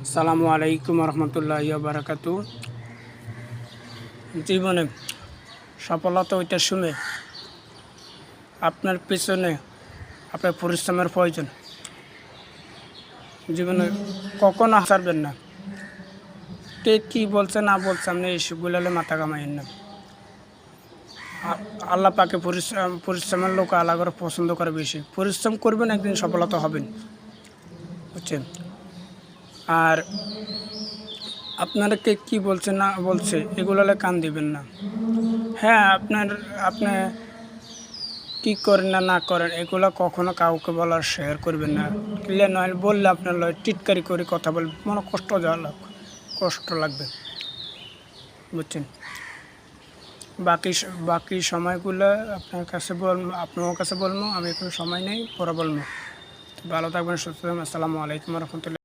আসসালামু আলাইকুম রহমতুল্লাহি বারাকাতু। জীবনে সফলতা ওইটা শুনে আপনার পিছনে আপনার পরিশ্রমের প্রয়োজন। জীবনে কখনো হাসাবেন না। কে কী বলছে না বলছে আপনি এইসবগুলো মাথা কামাইয়েন না। আল্লাহ পাকে পরিশ্রমের লোক আল্লাহ করে পছন্দ করে বেশি। পরিশ্রম করবেন, একদিন সফলতা হবেন, বুঝছেন। আর আপনারা কে কী বলছে না বলছে এগুলোলে কান দিবেন না। হ্যাঁ, আপনি কী করেন না না করেন এগুলো কখনো কাউকে বলার শেয়ার করবেন না। ক্লিয়ার নয় বললে আপনার লয় টিটকারি করে কথা বলবে, মনে কষ্ট লাগবে, বুঝছেন। বাকি সময়গুলো আপনার কাছে বলবো। আমি এখন সময় নেই, পরে বলবো। ভালো থাকবেন, সুস্থ থাকবেন। আসসালামু আলাইকুম রহমতুল্লাহ।